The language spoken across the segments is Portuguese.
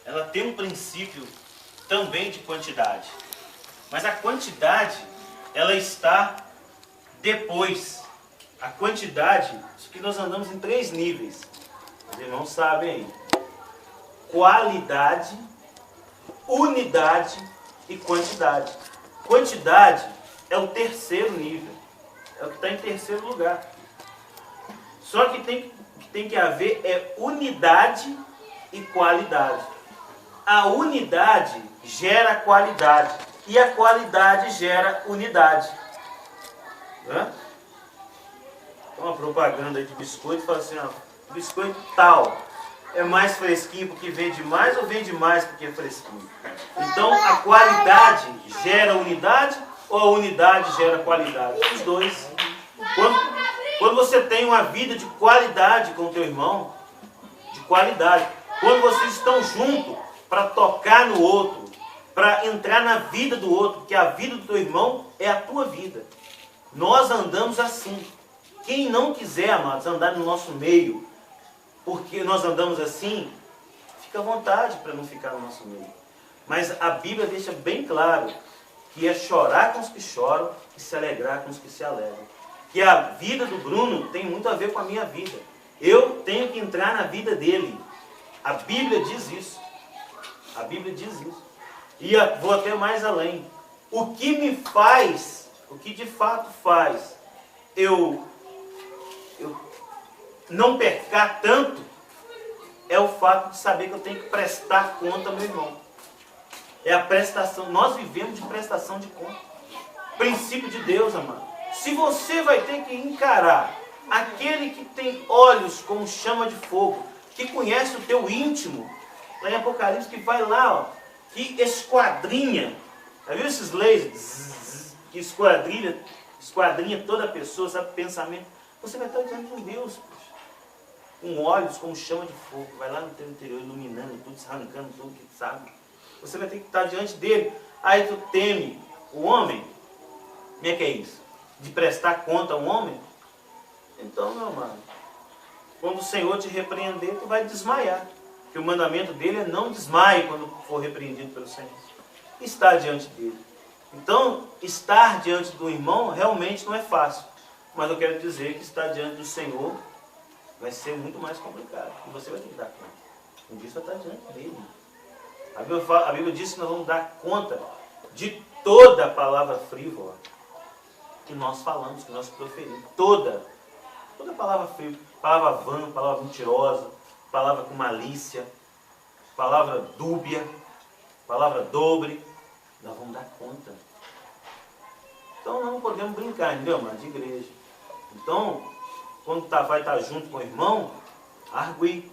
ela tem um princípio também de quantidade. Mas a quantidade, ela está depois. A quantidade, isso que nós andamos em 3 níveis. Os irmãos sabem aí. Qualidade, unidade e quantidade. Quantidade é o 3º nível. É o que está em 3º lugar. Só que tem que haver unidade e qualidade. A unidade gera qualidade. E a qualidade gera unidade. Né? Tem uma propaganda aí de biscoito, fala assim, ó, biscoito tal é mais fresquinho porque vende mais ou vende mais porque é fresquinho? Então a qualidade gera unidade ou a unidade gera qualidade? Os dois. Quando você tem uma vida de qualidade com o teu irmão, de qualidade, quando vocês estão juntos para tocar no outro, para entrar na vida do outro, porque a vida do teu irmão é a tua vida. Nós andamos assim. Quem não quiser, amados, andar no nosso meio, porque nós andamos assim, fica à vontade para não ficar no nosso meio. Mas a Bíblia deixa bem claro que é chorar com os que choram e se alegrar com os que se alegram. Que a vida do Bruno tem muito a ver com a minha vida. Eu tenho que entrar na vida dele. A Bíblia diz isso. A Bíblia diz isso. E vou até mais além. O que me faz, o que de fato faz eu não pecar tanto, é o fato de saber que eu tenho que prestar conta ao meu irmão. É a prestação. Nós vivemos de prestação de conta. Princípio de Deus, amado. Se você vai ter que encarar aquele que tem olhos como chama de fogo, que conhece o teu íntimo, lá em Apocalipse, que vai lá, ó, que esquadrinha, já viu esses lasers? Que esquadrinha toda a pessoa, sabe, pensamento. Você vai estar diante de um Deus, poxa, com olhos como chama de fogo, vai lá no teu interior, iluminando tudo, arrancando tudo que sabe. Você vai ter que estar diante dele. Aí tu teme o homem. Como é que é isso? De prestar conta a um homem? Então, meu amado, quando o Senhor te repreender, tu vai desmaiar. Porque o mandamento dele é não desmaie quando for repreendido pelo Senhor. Estar diante dele. Então, estar diante do irmão realmente não é fácil. Mas eu quero dizer que estar diante do Senhor vai ser muito mais complicado. E você vai ter que dar conta. Um dia você vai estar diante dele. A Bíblia diz que nós vamos dar conta de toda a palavra frívola que nós falamos, que nós proferimos. Toda palavra frívola, palavra vã, palavra mentirosa, palavra com malícia, palavra dúbia, palavra dobre, nós vamos dar conta. Então não podemos brincar, entendeu, mano, de igreja. Então, quando vai estar junto com o irmão, arguir.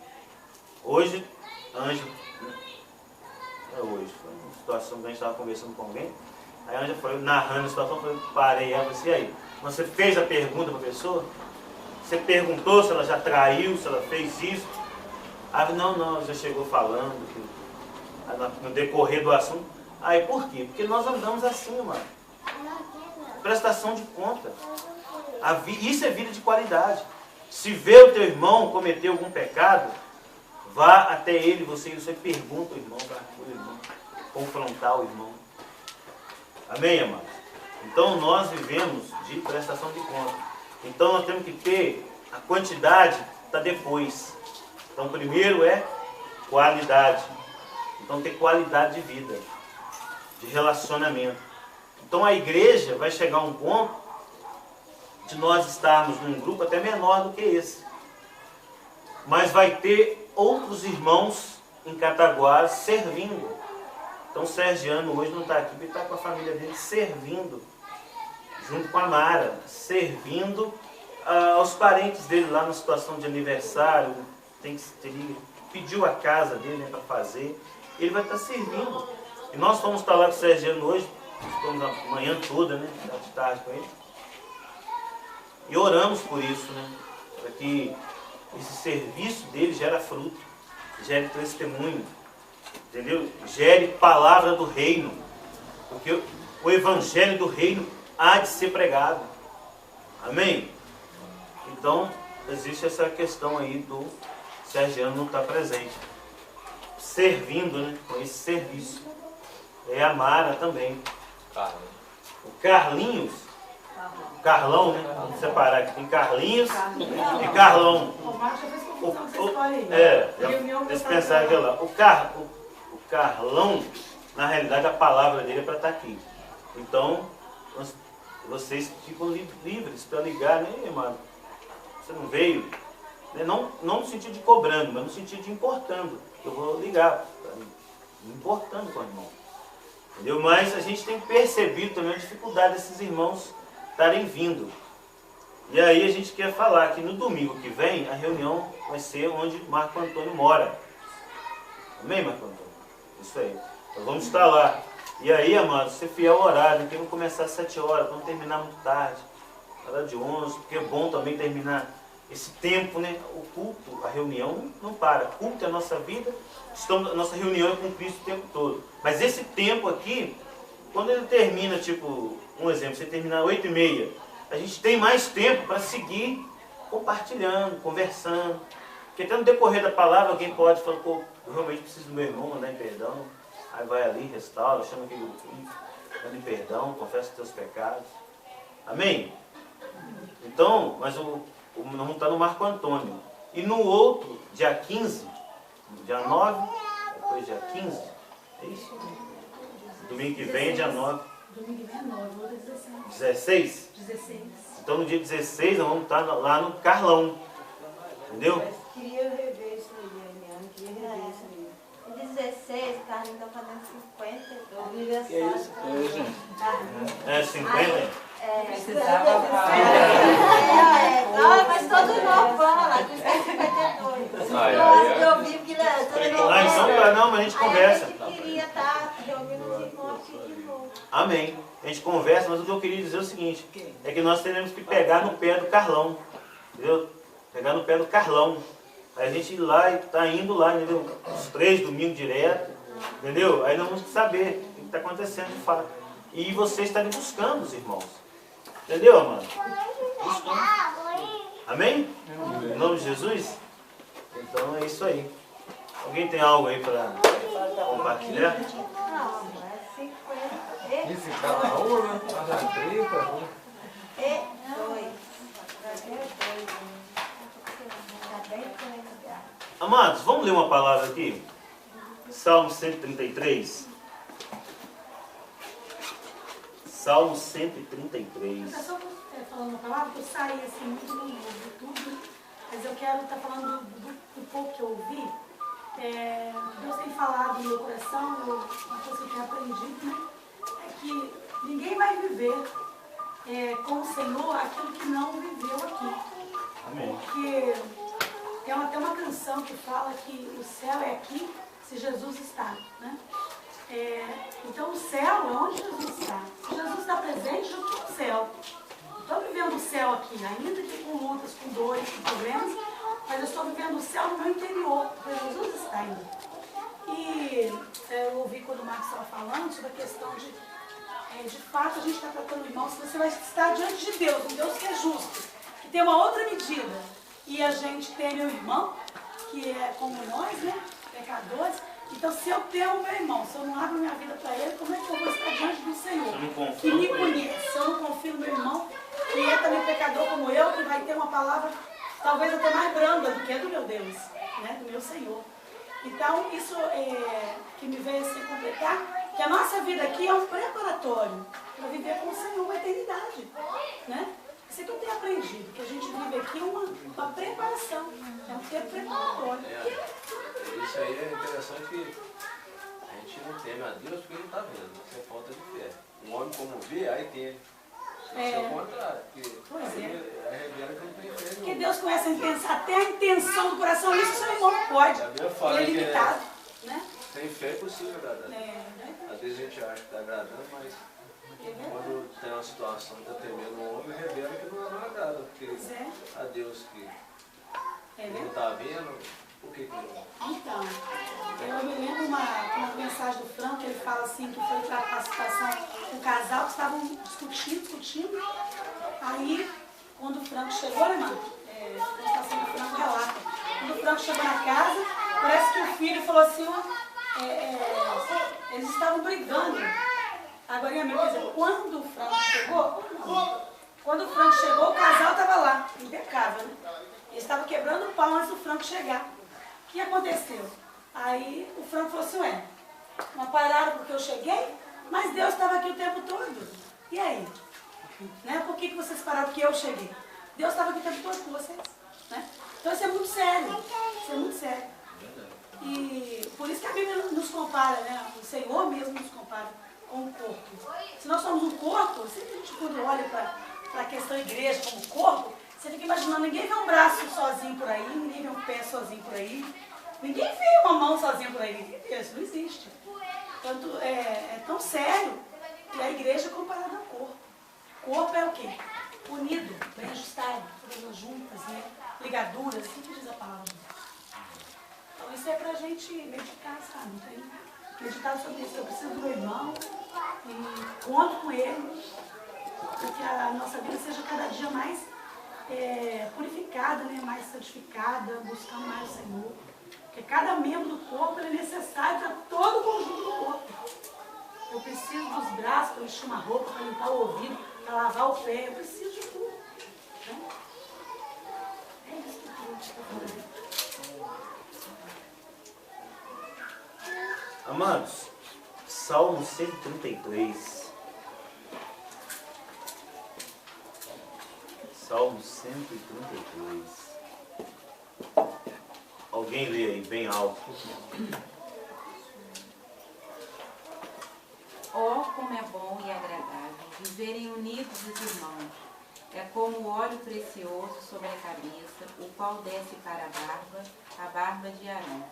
Hoje, Ângela, foi uma situação que a gente estava conversando com alguém, aí a Ângela foi narrando a situação, eu parei ela e disse, e aí, você fez a pergunta para a pessoa? Você perguntou se ela já traiu, se ela fez isso? Aí, não, já chegou falando, no decorrer do assunto. Aí, por quê? Porque nós andamos assim, mano. Prestação de conta. Isso é vida de qualidade. Se vê o teu irmão cometer algum pecado, vá até ele, você pergunta ao irmão, o irmão, confrontar o irmão. Amém, amados? Então nós vivemos de prestação de conta. Então nós temos que ter a quantidade está depois. Então primeiro é qualidade. Então ter qualidade de vida, de relacionamento. Então a igreja vai chegar a um ponto de nós estarmos num grupo até menor do que esse. Mas vai ter outros irmãos em Cataguás servindo. Então o Sergiano hoje não está aqui, porque está com a família dele servindo, junto com a Mara, servindo aos parentes dele lá na situação de aniversário, ele pediu a casa dele, né, para fazer, ele vai estar servindo. E nós fomos estar lá com o Sergiano hoje, ficamos a manhã toda, né, de tarde com ele, e oramos por isso, né, para que esse serviço dele gere fruto, gere testemunho, entendeu? Gere palavra do reino, porque o evangelho do reino há de ser pregado. Amém? Então, existe essa questão aí do Sergiano não estar presente. servindo, né, com esse serviço. É a Mara também. Carlinhos. O Carlinhos, o Carlão, né? Vamos separar aqui. Tem Carlinhos e Carlão. O Marcos já fez confusão, você escolhe aí. Deixa eu pensar aqui lá. O Carlão, na realidade, a palavra dele é para estar aqui. Então, vocês ficam livres para ligar, né, mano? Você não veio? Né? Não no sentido de cobrando, mas no sentido de importando. Eu vou ligar, me importando com o irmão. Entendeu? Mas a gente tem percebido também a dificuldade desses irmãos estarem vindo. E aí a gente quer falar que no domingo que vem a reunião vai ser onde Marco Antônio mora. Amém, Marco Antônio? Isso aí. Nós vamos estar lá. E aí, amados, ser fiel ao horário, que vamos começar às 7 horas, vamos terminar muito tarde. Hora de 11, porque é bom também terminar esse tempo, né? O culto, a reunião não para. O culto é a nossa vida, a nossa reunião é com Cristo o tempo todo. Mas esse tempo aqui, quando ele termina, tipo, um exemplo, você terminar 8h30, a gente tem mais tempo para seguir compartilhando, conversando. Porque até no decorrer da palavra, alguém pode falar, pô, eu realmente preciso do meu irmão, mandar em perdão. Aí vai ali, restaura, chama aquele grupinho, manda em perdão, confessa os teus pecados. Amém? Então, mas nós vamos estar no Marco Antônio. E no outro, dia 15, dia 9, depois dia 15, é isso? Domingo que vem é dia 9. Domingo que vem é 9, outro é 16? 16. Então no dia 16 nós vamos estar lá no Carlão. Entendeu? Eu queria rever isso aí, Eliane, queria rever isso aí. 16, o Carlinhos está fazendo 50. O aniversário. É 50? Precisava mas todo novo, vamos lá, tu está 52. Eu vi que todo Ah, então não, mas a gente conversa. A gente queria estar reunindo os irmãos aqui de novo. Amém. A gente conversa, mas o que eu queria dizer é o seguinte, é que nós teremos que pegar no pé do Carlão. Entendeu? Pegar no pé do Carlão. Aí a gente ir lá e tá indo lá, entendeu? Os 3 domingos direto, entendeu? Aí nós vamos saber o que está acontecendo de fato. E vocês estarem buscando os irmãos. Entendeu, amado? Buscando. Amém? Em nome de Jesus? Então é isso aí. Alguém tem algo aí para compartilhar? Não, é 50. Isso, cada um, né? Cada 30. E 2. Está bem já. Amados, vamos ler uma palavra aqui? Salmo 133. Salmo 133. Eu só falando uma palavra, que eu saí assim muito no YouTube, mas eu quero estar falando do pouco que eu ouvi. Deus tem falado no meu coração, uma coisa que eu tenho aprendido, né? É que ninguém vai viver com o Senhor aquilo que não viveu aqui. Amém. Porque tem até uma canção que fala que o céu é aqui se Jesus está, né? Então o céu é onde Jesus está. Se Jesus está presente, eu estou no céu. Estou vivendo o céu aqui, ainda que com lutas, com dores, com problemas, mas eu estou vivendo o céu no meu interior, porque Jesus está ainda. E eu ouvi quando o Marcos estava falando sobre a questão de fato a gente está tratando o irmão, se você vai estar diante de Deus, um Deus que é justo, que tem uma outra medida, e a gente tem meu irmão, que é como nós, né, pecadores. Então, se eu tenho o meu irmão, se eu não abro minha vida para ele, como é que eu vou estar diante do Senhor? Que me conhece. Se eu não confio no meu irmão, que é também pecador como eu, que vai ter uma palavra talvez até mais branda do que é do meu Deus, né? Do meu Senhor. Então, isso que me veio assim completar, que a nossa vida aqui é um preparatório para viver com o Senhor uma eternidade, né? Isso que eu tenho aprendido, que a gente vive aqui uma preparação, é um tempo preparatório. Isso aí é interessante que a gente não teme a Deus porque ele está vendo, isso é falta de fé. Um homem como vê, aí teme. Isso é o contrário, porque revela que não tem fé. Porque Deus conhece até a intenção do coração, isso o seu irmão não pode. Ele é limitado, né? Sem fé é possível agradar. Às vezes a gente acha que está agradando, mas quando tem uma situação que está temendo um homem, revela que não agrada, porque a Deus que não está vendo. Por que não? Então, eu me lembro uma mensagem do Franco, ele fala assim, que foi para a capacitação um casal que estavam discutindo. Aí, quando o Franco chegou, né, mano? A capacitação do Franco relata. Quando o Franco chegou na casa, parece que o filho falou assim, estavam brigando. Agora, quer dizer, quando o Franco chegou, não. Quando o Franco chegou, o casal estava lá, impecável, né? Eles estavam quebrando o pau antes do Franco chegar. O que aconteceu? Aí o Franco falou assim, ué, não pararam porque eu cheguei? Mas Deus estava aqui o tempo todo. E aí? Né? Por que vocês pararam porque eu cheguei? Deus estava aqui o tempo todo com vocês. Né? Então isso é muito sério. Isso é muito sério. E por isso que a Bíblia nos compara, né? O Senhor mesmo nos compara com o corpo. Se nós somos um corpo, sempre a gente quando olha para a questão igreja como corpo, você fica imaginando, ninguém vê um braço sozinho por aí, ninguém vê um pé sozinho por aí, ninguém vê uma mão sozinha por aí, ninguém vê, isso não existe. Portanto, é tão sério que a igreja é comparada ao corpo. Corpo é o quê? Unido, bem ajustado, todas as juntas, né? Ligaduras, assim que diz a palavra. Então isso é pra gente meditar, sabe? Não tem meditar sobre isso. Eu preciso do meu irmão e conto com ele, porque a nossa vida seja cada dia mais purificada, né? Mais santificada, buscando mais o Senhor. Porque cada membro do corpo é necessário para todo o conjunto do corpo. Eu preciso dos braços para vestir uma roupa, para limpar o ouvido, para lavar o pé. Eu preciso de tudo. Né? É isso que a gente está falando. Amados, Salmo 133. Salmo 133. Alguém lê aí bem alto. Oh, como é bom e agradável viverem unidos os irmãos. É como óleo precioso sobre a cabeça, o qual desce para a barba de Arão,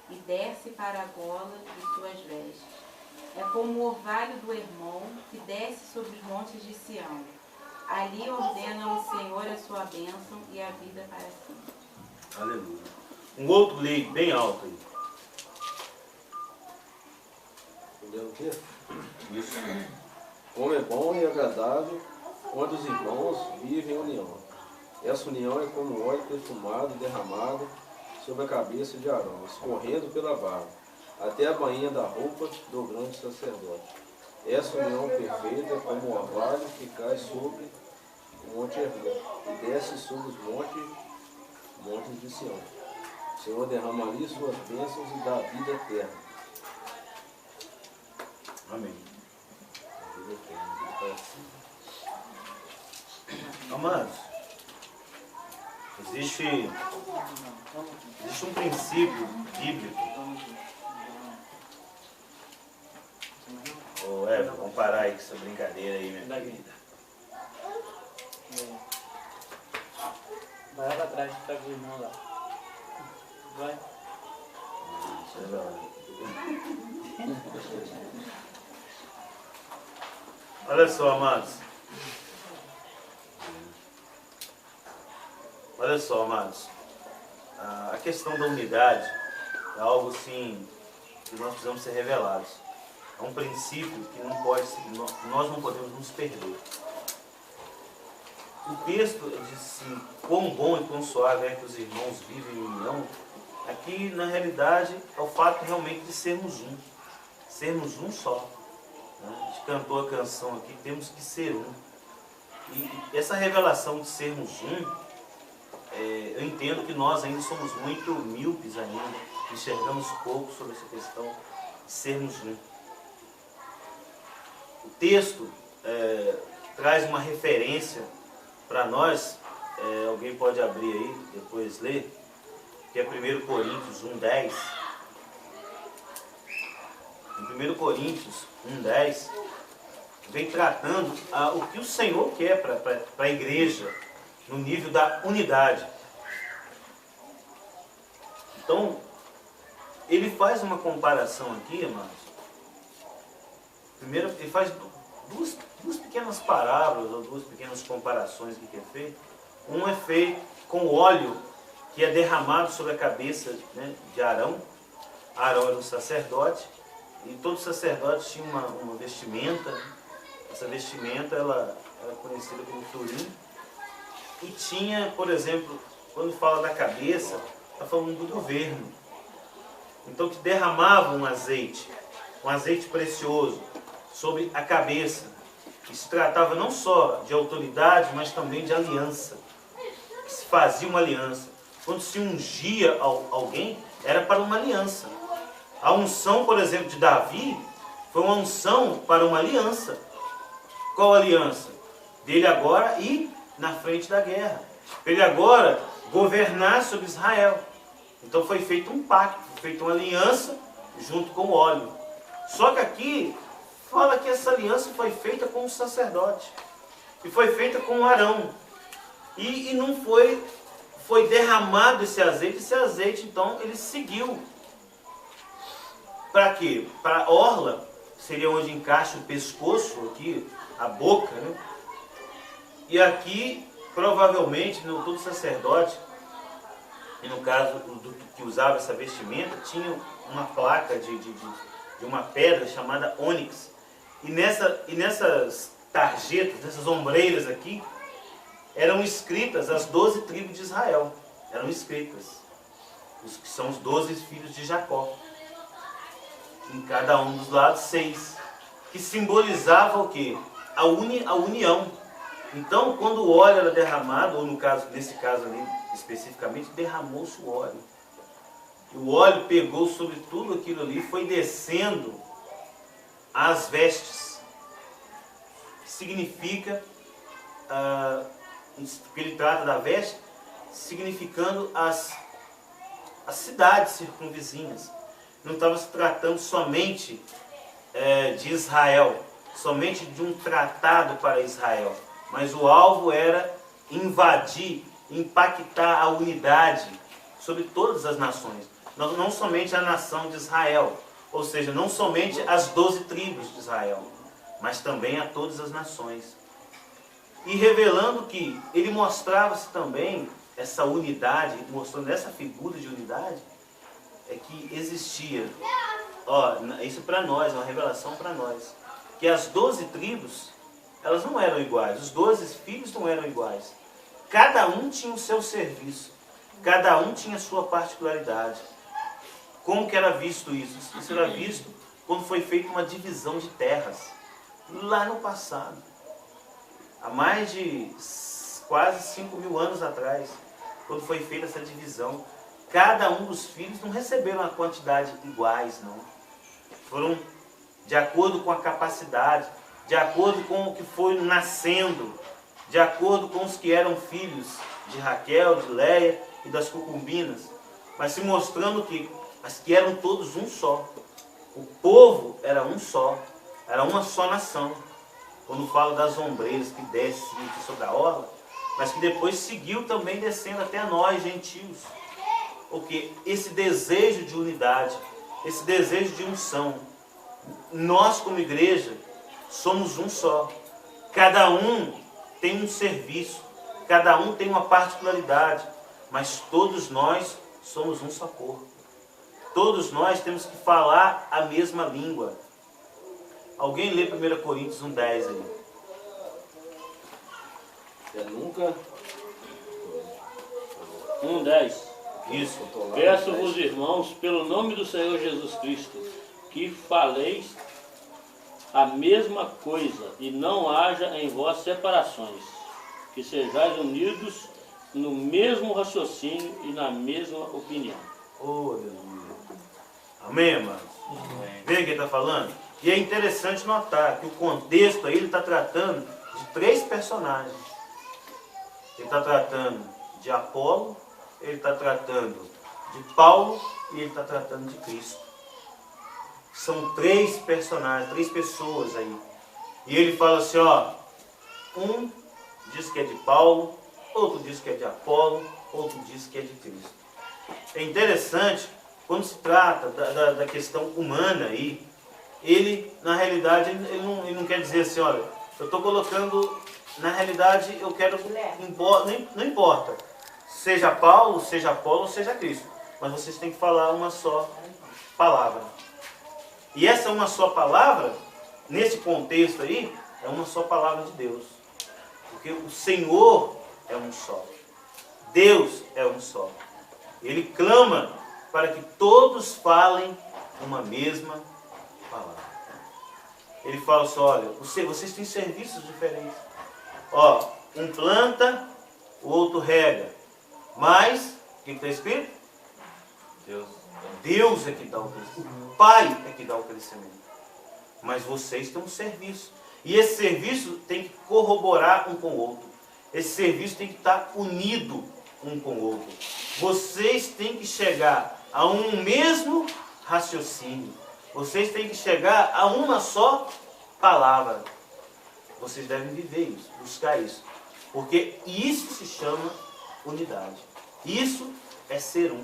e desce para a gola de suas vestes. É como o orvalho do Hermon, que desce sobre os montes de Sião. Ali ordena o Senhor a sua bênção e a vida para sempre. Aleluia. Um outro lê bem alto aí. Entendeu o quê? Isso. Como é bom e agradável quando os irmãos vivem em união. Essa união é como óleo perfumado derramado sobre a cabeça de Arão, escorrendo pela barba, até a bainha da roupa do grande sacerdote. Essa união perfeita é como o orvalho que cai sobre o monte Hermon e desce sobre os montes de Sião. O Senhor derrama ali suas bênçãos e dá vida eterna. Amém. Amados, existe um princípio bíblico. Ô, Eva, vamos parar aí com essa brincadeira aí, minha querida. Vai lá pra trás, tá com o irmão lá. Vai. Olha só, amados. Olha só, amados. A questão da unidade é algo assim que nós precisamos ser revelados. É um princípio que não pode, nós não podemos nos perder. O texto diz assim, quão bom e quão suave é que os irmãos vivem em união. Aqui, na realidade, é o fato realmente de sermos um só. A gente cantou a canção aqui, temos que ser um. E essa revelação de sermos um, eu entendo que nós ainda somos muito míopes ainda, enxergamos pouco sobre essa questão de sermos um. O texto traz uma referência para nós, alguém pode abrir aí, depois ler, que é 1 Coríntios 1:10. Em 1 Coríntios 1:10, vem tratando o que o Senhor quer para a igreja, no nível da unidade. Então, ele faz uma comparação aqui, irmãos. Primeiro, ele faz duas pequenas parábolas, ou duas pequenas comparações que é feito. Um é feito com o óleo que é derramado sobre a cabeça, né, de Arão. Arão era um sacerdote, e todo sacerdote tinha uma vestimenta. Essa vestimenta ela era conhecida como turim. E tinha, por exemplo, quando fala da cabeça, está falando do governo. Então, que derramava um azeite. um azeite precioso sobre a cabeça. E se tratava não só de autoridade, mas também de aliança. Que se fazia uma aliança. Quando se ungia alguém, era para uma aliança. A unção, por exemplo, de Davi, foi uma unção para uma aliança. Qual aliança? Dele agora ir na frente da guerra. Ele agora governar sobre Israel. Então foi feito um pacto, foi feita uma aliança junto com o óleo. Só que aqui fala que essa aliança foi feita com o sacerdote. E foi feita com Arão. E não foi derramado esse azeite então ele seguiu. Para quê? Para a orla, seria onde encaixa o pescoço, aqui, a boca, né? E aqui, provavelmente, todo sacerdote, e no caso do que usava essa vestimenta, tinha uma placa de uma pedra chamada ônix. E nessas tarjetas, nessas ombreiras aqui, eram escritas as 12 tribos de Israel. Eram escritas. Os que são os 12 filhos de Jacó. Em cada um dos lados 6. Que simbolizava o quê? A união. Então, quando o óleo era derramado, ou nesse caso ali especificamente, derramou-se o óleo. E o óleo pegou sobre tudo aquilo ali e foi descendo às vestes. Significa, que ele trata da veste, significando as cidades circunvizinhas. Não estava se tratando somente de Israel, somente de um tratado para Israel, mas o alvo era invadir, impactar a unidade sobre todas as nações, não somente a nação de Israel, ou seja, não somente as 12 tribos de Israel, mas também a todas as nações. E revelando que ele mostrava-se também essa unidade, mostrando essa figura de unidade, é que existia, isso para nós, é uma revelação para nós, que as 12 tribos, elas não eram iguais, os 12 filhos não eram iguais. Cada um tinha o seu serviço, cada um tinha a sua particularidade. Como que era visto isso? Isso era visto quando foi feita uma divisão de terras, lá no passado, há mais de quase 5.000 anos atrás, quando foi feita essa divisão. Cada um dos filhos não receberam a quantidade iguais, não. Foram de acordo com a capacidade, de acordo com o que foi nascendo, de acordo com os que eram filhos de Raquel, de Leia e das concubinas, mas se mostrando que as que eram todos um só. O povo era um só, era uma só nação. Quando falo das ombreiras que descem sobre a orla, mas que depois seguiu também descendo até nós, gentios. Porque esse desejo de unidade, esse desejo de unção, nós como igreja somos um só. Cada um tem um serviço, cada um tem uma particularidade, mas todos nós somos um só corpo. Todos nós temos que falar a mesma língua. Alguém lê 1 Coríntios 1,10 aí. Eu nunca... 1,10. Isso. Peço-vos, irmãos, pelo nome do Senhor Jesus Cristo, que faleis a mesma coisa e não haja em vós separações, que sejais unidos no mesmo raciocínio e na mesma opinião. Oh, aleluia. Amém, irmãos? Vê o que ele está falando? E é interessante notar que o contexto aí ele está tratando de 3 personagens. Ele está tratando de Apolo, ele está tratando de Paulo e ele está tratando de Cristo. São 3 personagens, 3 pessoas aí. E ele fala assim, um diz que é de Paulo, outro diz que é de Apolo, outro diz que é de Cristo. É interessante, quando se trata da questão humana aí, ele, na realidade, ele não quer dizer assim, olha, eu estou colocando, na realidade, eu quero, não importa, seja Paulo, seja Apolo, seja Cristo, mas vocês têm que falar uma só palavra. E essa uma só palavra, nesse contexto aí, é uma só palavra de Deus. Porque o Senhor é um só. Deus é um só. Ele clama para que todos falem uma mesma palavra. Ele fala só, olha, vocês têm serviços diferentes. Ó, um planta, o outro rega. Mas, o que está escrito? Deus é que dá o crescimento. Pai é que dá o crescimento. Mas vocês têm um serviço. E esse serviço tem que corroborar um com o outro. Esse serviço tem que estar unido um com o outro. Vocês têm que chegar a um mesmo raciocínio. Vocês têm que chegar a uma só palavra. Vocês devem viver isso, buscar isso. Porque isso se chama unidade. Isso é ser um.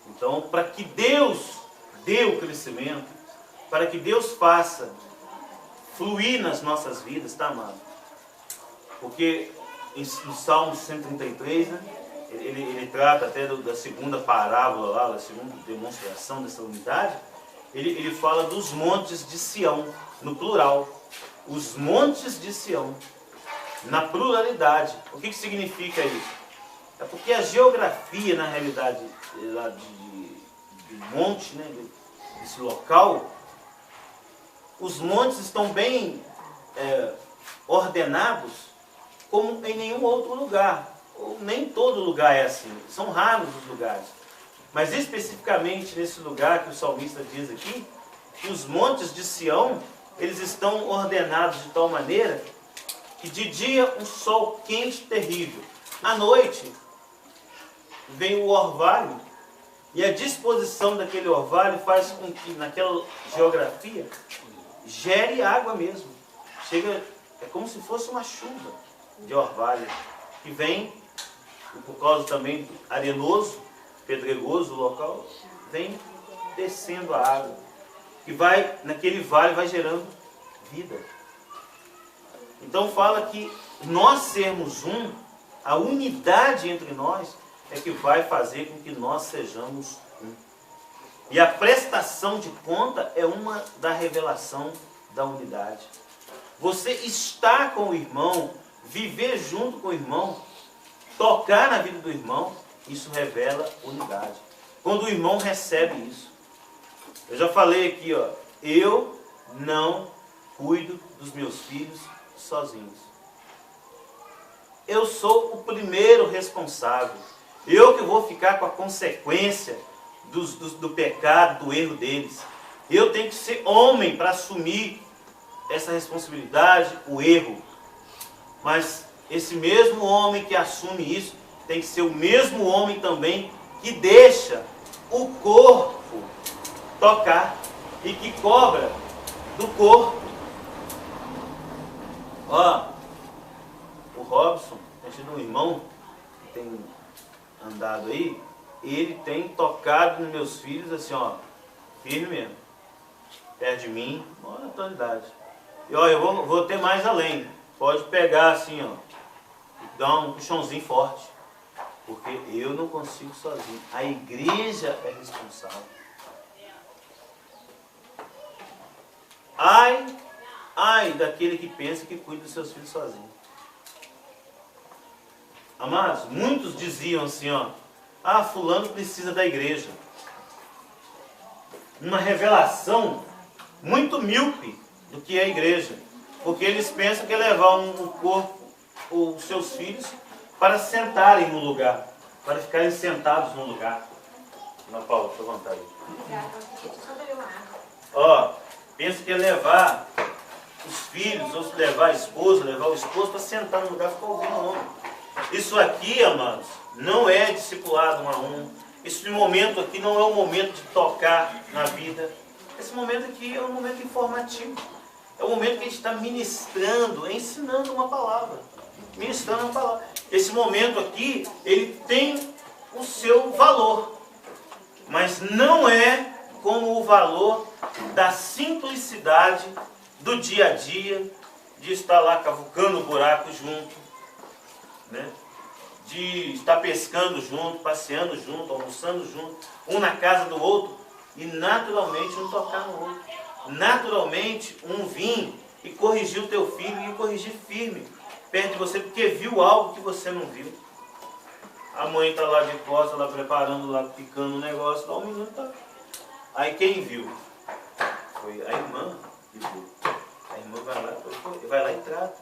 Então, para que Deus dê o crescimento, para que Deus faça fluir nas nossas vidas, tá, amado? Porque no Salmo 133, né, ele trata até da segunda parábola lá, da segunda demonstração dessa unidade. Ele fala dos montes de Sião, no plural. Os montes de Sião, na pluralidade. O que significa isso? É porque a geografia, na realidade, lá de monte, né, desse local, os montes estão bem ordenados como em nenhum outro lugar. Ou nem todo lugar é assim. São raros os lugares. Mas especificamente nesse lugar que o salmista diz aqui, que os montes de Sião, eles estão ordenados de tal maneira que de dia um sol quente terrível. À noite vem o orvalho, e a disposição daquele orvalho faz com que naquela geografia gere água mesmo. Chega, é como se fosse uma chuva de orvalho, que vem, por causa também do arenoso, pedregoso o local, vem descendo a água, que vai, naquele vale, vai gerando vida. Então fala que nós sermos um, a unidade entre nós, é que vai fazer com que nós sejamos um. E a prestação de conta é uma da revelação da unidade. Você estar com o irmão, viver junto com o irmão, tocar na vida do irmão, isso revela unidade. Quando o irmão recebe isso. Eu já falei aqui, ó, eu não cuido dos meus filhos sozinhos. Eu sou o primeiro responsável. Eu que vou ficar com a consequência do pecado, do erro deles. Eu tenho que ser homem para assumir essa responsabilidade, o erro. Mas esse mesmo homem que assume isso, tem que ser o mesmo homem também que deixa o corpo tocar e que cobra do corpo. Ó, o Robson, tem sido um irmão que tem andado aí, ele tem tocado nos meus filhos assim, ó, firme mesmo, perto de mim, na atualidade. E ó, eu vou ter mais além, pode pegar assim, ó, e dar um puxãozinho forte, porque eu não consigo sozinho, a igreja é responsável. Ai daquele que pensa que cuida dos seus filhos sozinho. Amados, muitos diziam assim, ó, fulano precisa da igreja. Uma revelação muito míope do que é a igreja. Porque eles pensam que é levar um corpo, os seus filhos, para sentarem no lugar, para ficarem sentados no lugar. Ana Paula, fica à vontade. Ó, pensa que é levar os filhos, ou levar a esposa, levar o esposo para sentar no lugar e ficar ouvindo o homem. Isso aqui, amados, não é discipulado um a um. Esse momento aqui não é um momento de tocar na vida. Esse momento aqui é um momento informativo. É um momento que a gente está ministrando, ensinando uma palavra. Ministrando uma palavra. Esse momento aqui, ele tem o seu valor. Mas não é como o valor da simplicidade do dia a dia, de estar lá cavucando o buraco junto, né? De estar pescando junto, passeando junto, almoçando junto, um na casa do outro, e naturalmente um tocar no outro. Naturalmente um vir e corrigir o teu filho, e corrigir firme perto de você, porque viu algo que você não viu. A mãe está lá de costas, lá preparando, lá picando um negócio, lá o menino está. Aí quem viu? Foi a irmã que viu. A irmã vai lá e trata.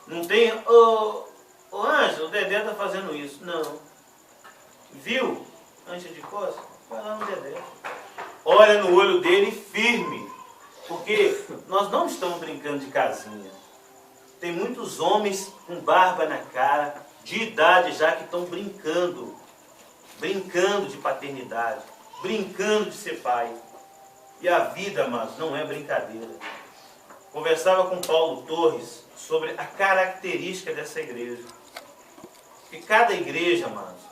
Não tem, ô Ângelo, o Dedé está fazendo isso. Não. Viu? Ângelo de Costa? Vai lá no Dedé. Olha no olho dele firme. Porque nós não estamos brincando de casinha. Tem muitos homens com barba na cara, de idade já, que estão brincando. Brincando de paternidade. Brincando de ser pai. E a vida, amados, não é brincadeira. Conversava com Paulo Torres sobre a característica dessa igreja. Que cada igreja, amados,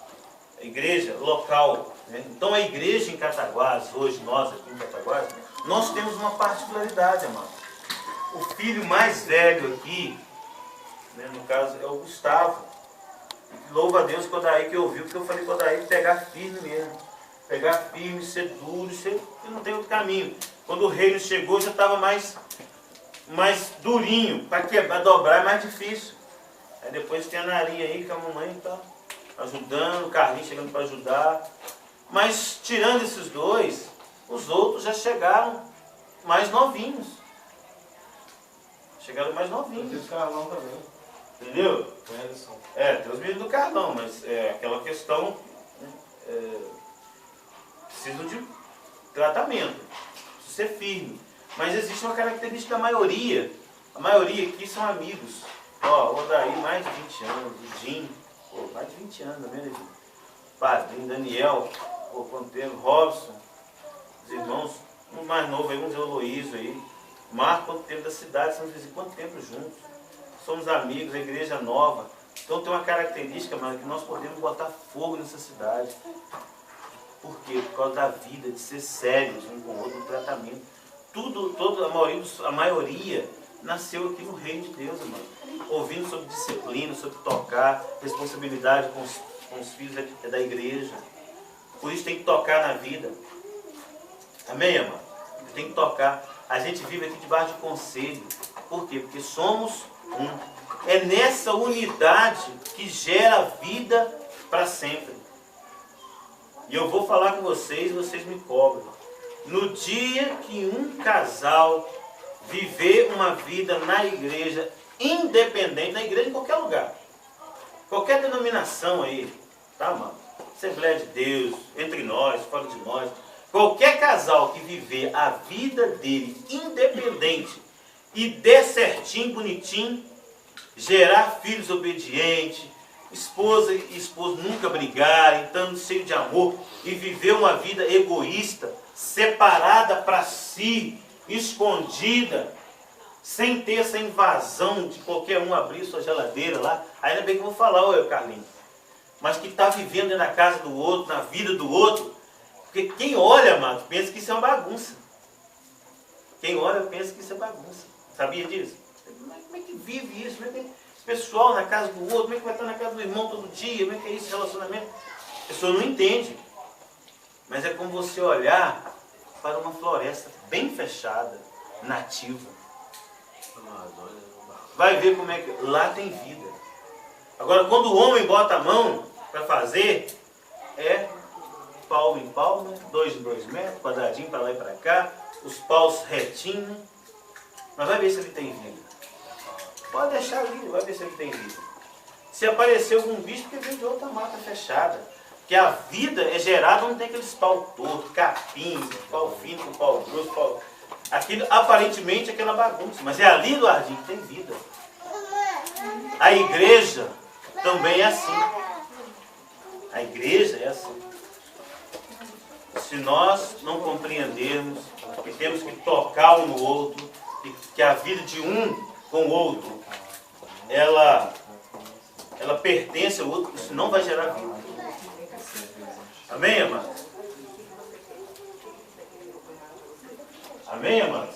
a igreja local, né? Então a igreja em Cataguases, hoje nós aqui em Cataguases, nós temos uma particularidade, amados. O filho mais velho aqui, né, no caso, é o Gustavo. Louva a Deus quando aí que ouviu, porque eu falei quando aí pegar firme mesmo. Pegar firme, ser duro, eu não tenho outro caminho. Quando o reino chegou, já estava mais durinho. Para quebrar, dobrar é mais difícil. Aí depois tem a Narinha aí, que a mamãe está ajudando, o Carlinhos chegando para ajudar. Mas tirando esses dois, os outros já chegaram mais novinhos. Chegaram mais novinhos. Tem o Carlão também. Entendeu? Tem tem os meninos do Carlão, mas é aquela questão... precisam de tratamento, precisa ser firme. Mas existe uma característica da maioria. A maioria aqui são amigos. Ó, o Odaí, mais de 20 anos. O Jim, mais de 20 anos também, né, Jim? Padrinho, Daniel, quanto tempo? Robson, os irmãos, um mais novo aí, um é o Luiz aí. Marco, quanto tempo da cidade, somos vizinhos, quanto tempo juntos. Somos amigos, a igreja nova. Então tem uma característica, mano, que nós podemos botar fogo nessa cidade. Por quê? Por causa da vida, de ser sérios um com o outro, no tratamento. A maioria nasceu aqui no reino de Deus, irmão. Ouvindo sobre disciplina, sobre tocar, responsabilidade com os filhos da igreja. Por isso tem que tocar na vida. Amém, amado? Tem que tocar. A gente vive aqui debaixo de conselho. Por quê? Porque somos um. É nessa unidade que gera vida para sempre. E eu vou falar com vocês me cobram. No dia que um casal viver uma vida na igreja, independente, na igreja em qualquer lugar, qualquer denominação aí, tá, mano? Assembleia de Deus, entre nós, fora de nós, qualquer casal que viver a vida dele independente e der certinho, bonitinho, gerar filhos obedientes, esposa e esposo nunca brigarem, estando cheio de amor e viver uma vida egoísta, separada para si, escondida, sem ter essa invasão de qualquer um abrir sua geladeira lá. Ainda bem que eu vou falar, ô Carlinhos, mas que está vivendo na casa do outro, na vida do outro, porque quem olha, mano, pensa que isso é uma bagunça. Quem olha pensa que isso é bagunça. Sabia disso? Como é que vive isso? Como é que esse pessoal na casa do outro, como é que vai estar na casa do irmão todo dia? Como é que é esse relacionamento? A pessoa não entende. Mas é como você olhar para uma floresta bem fechada, nativa. Vai ver como é que... Lá tem vida. Agora, quando o homem bota a mão para fazer, é palmo em palmo, 2 em 2 metros, quadradinho para lá e para cá, os paus retinhos. Mas vai ver se ele tem vida. Pode deixar ali, vai ver se ele tem vida. Se aparecer algum bicho, porque vem de outra mata fechada. Que a vida é gerada onde tem aqueles pau tortos, capim, pau fino com pau grosso, pau... Aquilo aparentemente é aquela bagunça, mas é ali do jardim que tem vida. A igreja também é assim. A igreja é assim. Se nós não compreendermos que temos que tocar um no outro, e que a vida de um com o outro, ela pertence ao outro, isso não vai gerar vida. Amém, amados? Amém, amados?